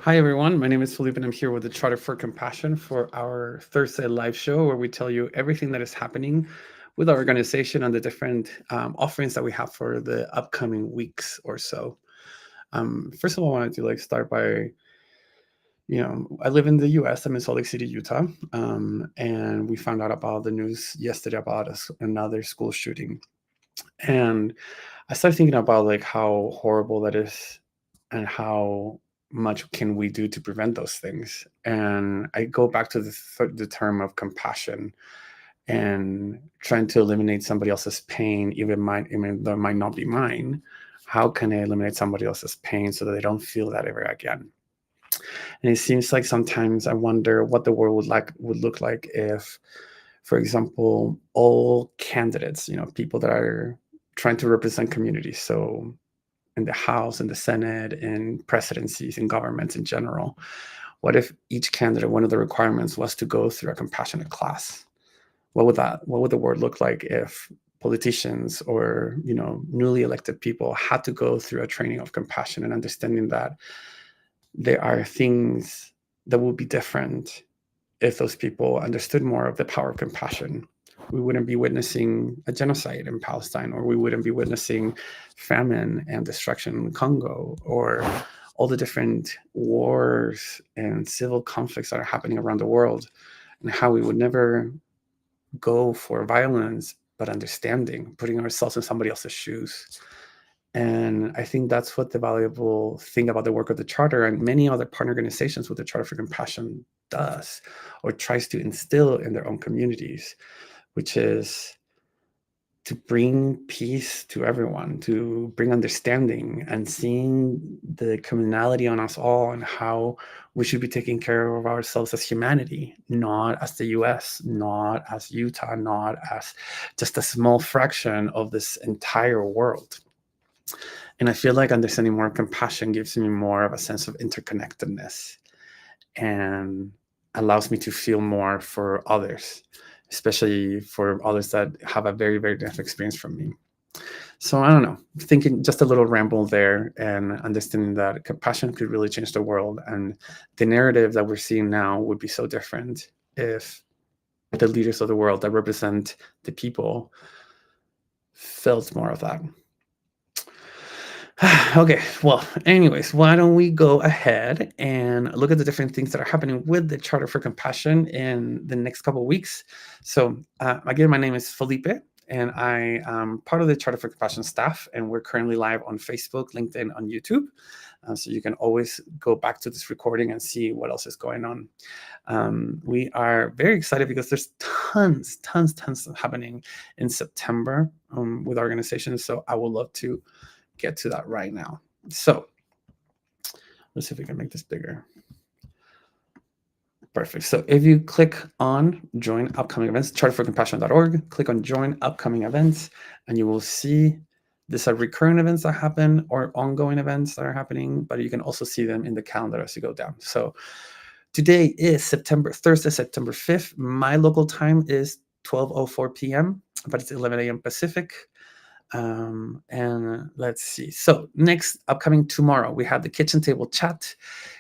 Hi, everyone. My name is Felipe, and I'm here with the Charter for Compassion for our Thursday live show, where we tell you everything that is happening with our organization and the different offerings that we have for the upcoming weeks or so. First of all, I wanted to start by, I live in the U.S. I'm in Salt Lake City, Utah, and we found out about the news yesterday about another school shooting, and I started thinking about how horrible that is and how much can we do to prevent those things. And I go back to the term of compassion and trying to eliminate somebody else's pain, even though it might not be mine. How can I eliminate somebody else's pain so that they don't feel that ever again? And it seems like sometimes I wonder what the world would look like if, for example, all candidates, people that are trying to represent communities, so in the House, in the Senate, in presidencies, in governments in general. What if each candidate, one of the requirements was to go through a compassionate class? What would the world look like if politicians or, newly elected people had to go through a training of compassion and understanding that there are things that would be different if those people understood more of the power of compassion? We wouldn't be witnessing a genocide in Palestine, or we wouldn't be witnessing famine and destruction in Congo, or all the different wars and civil conflicts that are happening around the world, and how we would never go for violence, but understanding, putting ourselves in somebody else's shoes. And I think that's what the valuable thing about the work of the Charter and many other partner organizations with the Charter for Compassion does, or tries to instill in their own communities, which is to bring peace to everyone, to bring understanding and seeing the commonality on us all and how we should be taking care of ourselves as humanity, not as the US, not as Utah, not as just a small fraction of this entire world. And I feel like understanding more compassion gives me more of a sense of interconnectedness and allows me to feel more for others, especially for others that have a very, very different experience from me. So I don't know, thinking just a little ramble there and understanding that compassion could really change the world. And the narrative that we're seeing now would be so different if the leaders of the world that represent the people felt more of that. Okay, well, anyways, why don't we go ahead and look at the different things that are happening with the Charter for Compassion in the next couple of weeks. So, again, my name is Felipe, and I am part of the Charter for Compassion staff, and we're currently live on Facebook, LinkedIn, on YouTube. So you can always go back to this recording and see what else is going on. We are very excited because there's tons happening in September with organizations. So I would love to get to that right now. So let's see if we can make this bigger. Perfect. So if you click on join upcoming events, charterforcompassion.org, click on join upcoming events, and you will see these are recurring events that happen or ongoing events that are happening, but you can also see them in the calendar as you go down. So today is Thursday, September 5th. My local time is 12:04 p.m., but it's 11 a.m. Pacific. And let's see. So next upcoming tomorrow, we have the Kitchen Table Chat.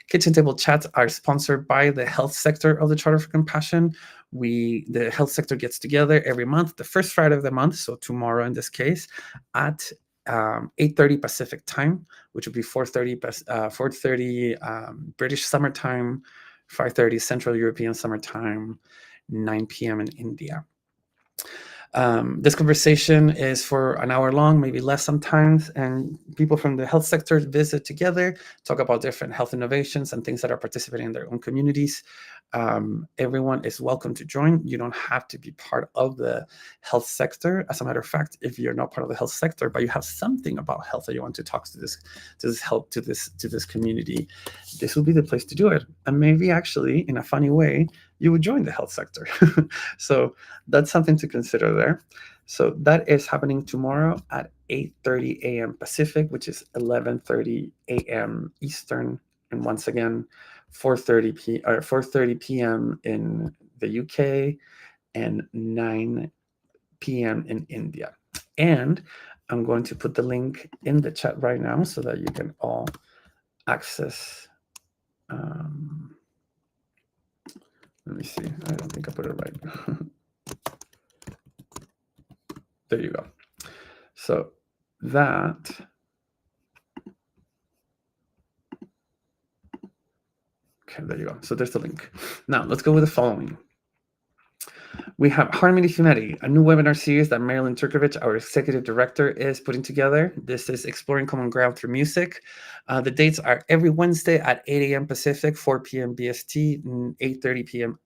Kitchen Table Chats are sponsored by the health sector of the Charter for Compassion. The health sector gets together every month, the first Friday of the month, so tomorrow in this case, at 8:30 Pacific time, which would be 4:30 British summer time, 5:30 Central European summer time, 9 p.m. in India. This conversation is for an hour long, maybe less sometimes, and people from the health sector visit together, talk about different health innovations and things that are participating in their own communities. Everyone is welcome to join. You don't have to be part of the health sector. As a matter of fact, if you're not part of the health sector, but you have something about health that you want to talk to this community, this will be the place to do it. And maybe actually, in a funny way, you would join the health sector. So that's something to consider there. So that is happening tomorrow at 8:30 a.m. Pacific, which is 11:30 a.m. Eastern, and once again, 4:30 p.m. in the UK and 9 p.m. in India. And I'm going to put the link in the chat right now so that you can all access Um, let me see. I don't think I put it right. There you go. So that. Okay, there you go. So there's the link. Now let's go with the following. We have Harmony Humanity, a new webinar series that Marilyn Turkovich, our executive director, is putting together. This is Exploring Common Ground Through Music. The dates are every Wednesday at 8 a.m. Pacific, 4 p.m. BST, 8:30 p.m.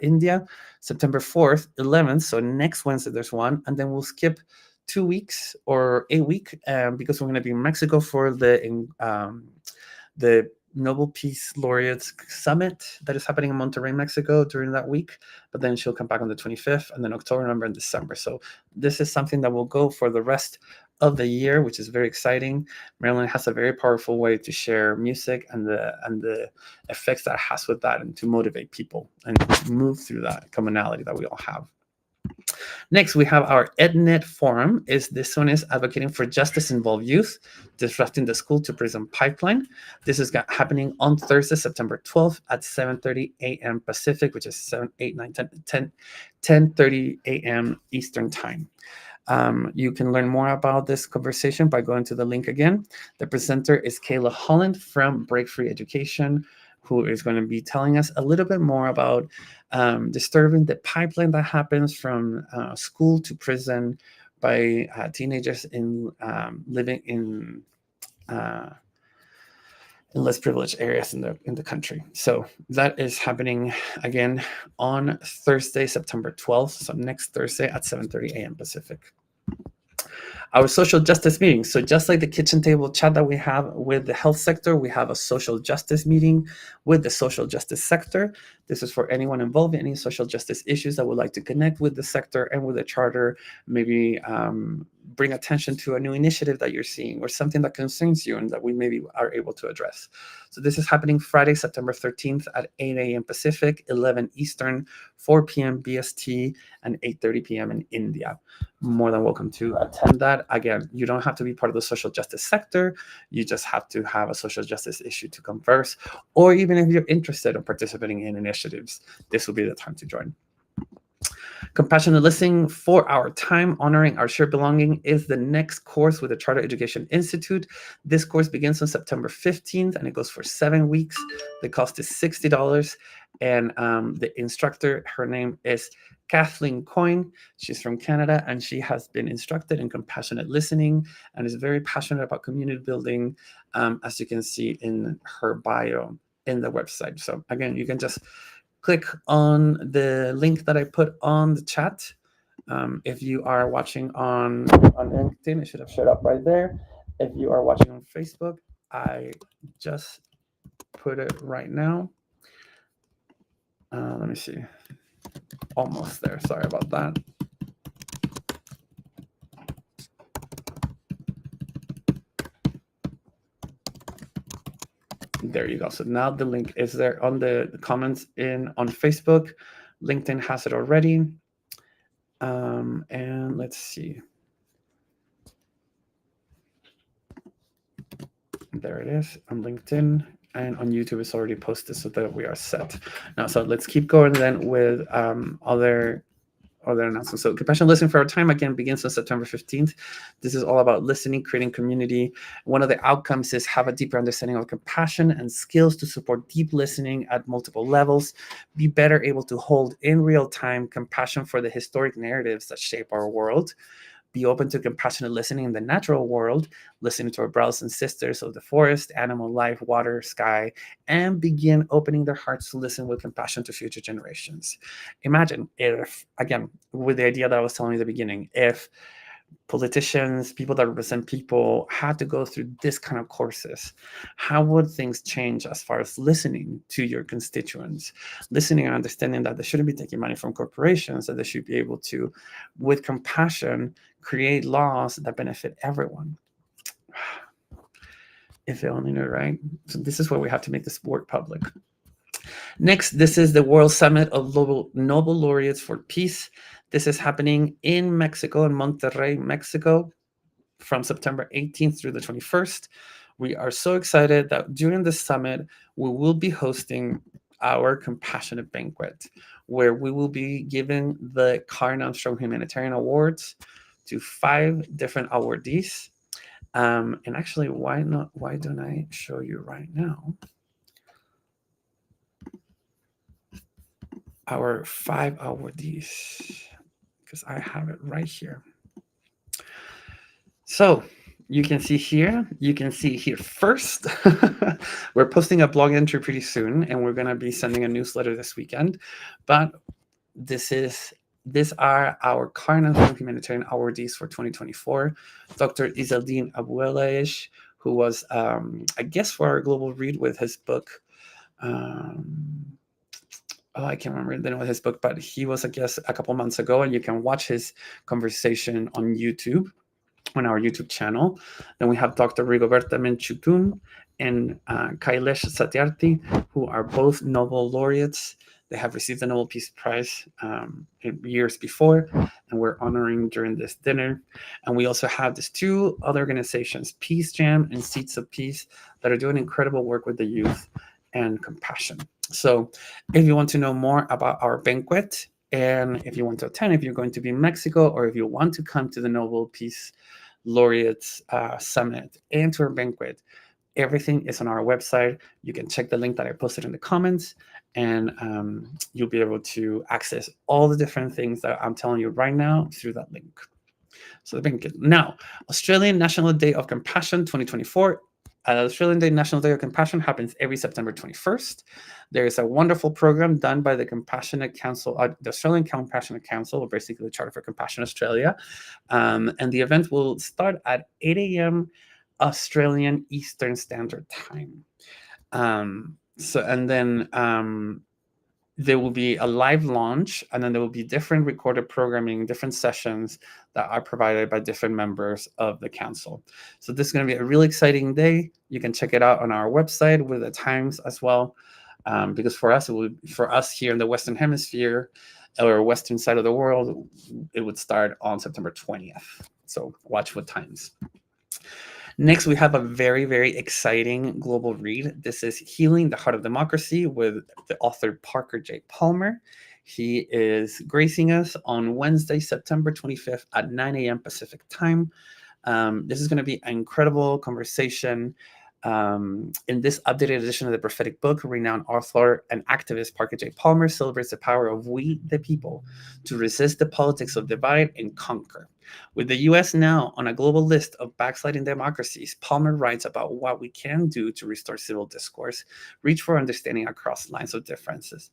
India, September 4th, 11th. So next Wednesday there's one, and then we'll skip 2 weeks or a week because we're going to be in Mexico for the Nobel Peace Laureates Summit that is happening in Monterrey, Mexico during that week. But then she'll come back on the 25th, and then October, November, and December. So this is something that will go for the rest of the year, which is very exciting. Marilyn has a very powerful way to share music and the effects that it has with that, and to motivate people and move through that commonality that we all have. Next, we have our EdNet Forum. This one is advocating for justice-involved youth, disrupting the school to prison pipeline. This is happening on Thursday, September 12th at 7:30 a.m. Pacific, which is 7, 8, 9, 10, 10:30 a.m. Eastern Time. You can learn more about this conversation by going to the link again. The presenter is Kayla Holland from Break Free Education, who is going to be telling us a little bit more about disturbing the pipeline that happens from school to prison by teenagers living in less privileged areas in the country. So that is happening again on Thursday, September 12th. So next Thursday at 7:30 a.m. Pacific. Our social justice meeting. So just like the kitchen table chat that we have with the health sector, we have a social justice meeting with the social justice sector. This is for anyone involved in any social justice issues that would like to connect with the sector and with the charter, maybe bring attention to a new initiative that you're seeing or something that concerns you and that we maybe are able to address. So this is happening Friday, September 13th at 8 a.m. Pacific, 11 Eastern, 4 p.m. BST, and 8:30 p.m. in India. More than welcome to attend that. Again, you don't have to be part of the social justice sector. You just have to have a social justice issue to converse, or even if you're interested in participating in initiatives, this will be the time to join. Compassionate Listening for Our Time, Honoring Our Shared Belonging is the next course with the Charter Education Institute. This course begins on September 15th and it goes for 7 weeks. The cost is $60. And the instructor, her name is Kathleen Coyne. She's from Canada and she has been instructed in compassionate listening and is very passionate about community building, as you can see in her bio in the website. So again, you can just click on the link that I put on the chat. If you are watching on LinkedIn, it should have showed up right there. If you are watching on Facebook, I just put it right now. Let me see. Almost there. Sorry about that. There you go. So now the link is there on the comments on Facebook. LinkedIn has it already. And let's see. There it is on LinkedIn, and on YouTube it's already posted so that we are set. Now, so let's keep going then with other announcements. So Compassionate Listening for Our Time, again, begins on September 15th. This is all about listening, creating community. One of the outcomes is have a deeper understanding of compassion and skills to support deep listening at multiple levels, be better able to hold in real time compassion for the historic narratives that shape our world, be open to compassionate listening in the natural world, listening to our brothers and sisters of the forest, animal life, water, sky, and begin opening their hearts to listen with compassion to future generations. Imagine if, again, with the idea that I was telling you at the beginning, if politicians, people that represent people had to go through this kind of courses, how would things change as far as listening to your constituents, listening and understanding that they shouldn't be taking money from corporations, that they should be able to, with compassion, create laws that benefit everyone. If they only knew, right? So this is why we have to make this work public. Next, this is the World Summit of Nobel Laureates for Peace. This is happening in Mexico, in Monterrey, Mexico, from September 18th through the 21st. We are so excited that during the summit, we will be hosting our Compassionate Banquet, where we will be giving the Karen Armstrong Humanitarian Awards to 5 different awardees. And actually, why not? Why don't I show you right now our 5 awardees? Because I have it right here. So you can see here first. We're posting a blog entry pretty soon, and we're going to be sending a newsletter this weekend. But these are our Karen Humanitarian Awardees for 2024. Dr. Izeldin Abuelaish, who was a guest for our global read with his book. I can't remember the name of his book, but he was a guest a couple months ago, and you can watch his conversation on YouTube, on our YouTube channel. Then we have Dr. Rigoberta Menchutun and Kailesh Satyarthi, who are both Nobel laureates. They have received the Nobel Peace Prize years before, and we're honoring during this dinner. And we also have these 2 other organizations, Peace Jam and Seeds of Peace, that are doing incredible work with the youth and compassion. So if you want to know more about our banquet, and if you want to attend, if you're going to be in Mexico, or if you want to come to the Nobel Peace Laureates Summit and to our banquet, everything is on our website. You can check the link that I posted in the comments, and you'll be able to access all the different things that I'm telling you right now through that link. So the banquet. Now, Australian National Day of Compassion 2024. Australian National Day of Compassion happens every September 21st. There is a wonderful program done by the Compassionate Council, the Australian Compassionate Council, or basically the Charter for Compassion Australia. And the event will start at 8 a.m. Australian Eastern Standard Time. There will be a live launch, and then there will be different recorded programming, different sessions that are provided by different members of the council. So this is going to be a really exciting day. You can check it out on our website with the times as well, because for us here in the Western Hemisphere or Western side of the world, it would start on September 20th. So watch what times. Next, we have a very, very exciting global read. This is Healing the Heart of Democracy with the author Parker J. Palmer. He is gracing us on Wednesday, September 25th at 9 a.m. Pacific time. This is going to be an incredible conversation. In this updated edition of the Prophetic Book, renowned author and activist Parker J. Palmer celebrates the power of we, the people, to resist the politics of divide and conquer. With the U.S. now on a global list of backsliding democracies, Palmer writes about what we can do to restore civil discourse, reach for understanding across lines of differences,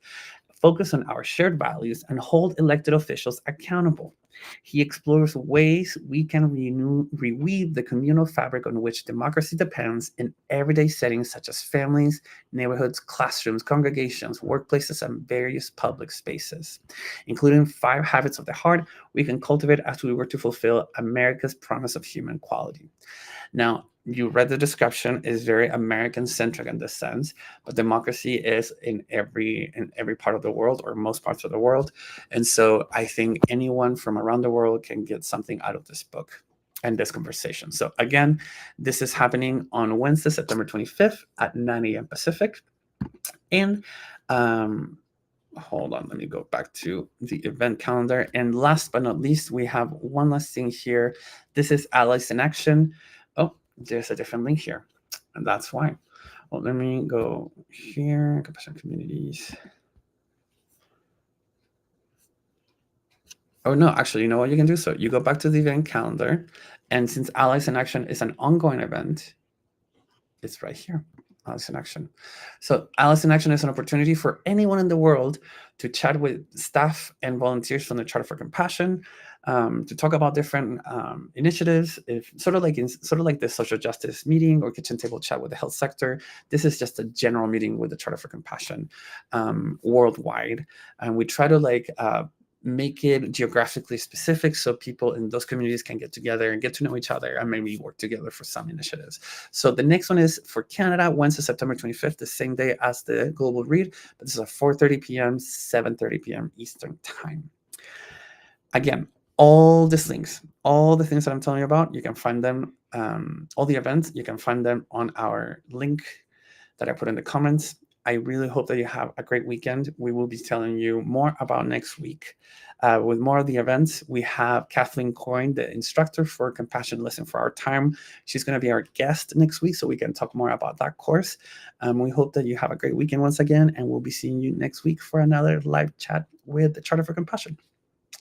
focus on our shared values, and hold elected officials accountable. He explores ways we can reweave the communal fabric on which democracy depends in everyday settings such as families, neighborhoods, classrooms, congregations, workplaces, and various public spaces, including 5 habits of the heart we can cultivate as we work to fulfill America's promise of human quality. Now, you read the description, is very American-centric in this sense, but democracy is in every part of the world, or most parts of the world. And so I think anyone from around the world can get something out of this book and this conversation. So again, this is happening on Wednesday, September 25th at 9 a.m. Pacific. And hold on, let me go back to the event calendar. And last but not least, we have one last thing here. This is Allies in Action. Oh, there's a different link here, and that's why. Well, let me go here, Compassion Communities. Oh, no, actually, you know what you can do? So you go back to the event calendar, and since Allies in Action is an ongoing event, it's right here. Allies in Action. So Allies in Action is an opportunity for anyone in the world to chat with staff and volunteers from the Charter for Compassion, to talk about different initiatives, sort of like the social justice meeting or kitchen table chat with the health sector. This is just a general meeting with the Charter for Compassion worldwide, and we try to make it geographically specific so people in those communities can get together and get to know each other and maybe work together for some initiatives. So the next one is for Canada, Wednesday, September 25th, the same day as the Global Read, but this is at 4:30 p.m., 7:30 p.m. Eastern Time. Again, all these links, all the things that I'm telling you about, you can find them, all the events, you can find them on our link that I put in the comments. I really hope that you have a great weekend. We will be telling you more about next week. With more of the events, we have Kathleen Coyne, the instructor for Compassion Listen for Our Time. She's going to be our guest next week, so we can talk more about that course. We hope that you have a great weekend once again, and we'll be seeing you next week for another live chat with the Charter for Compassion.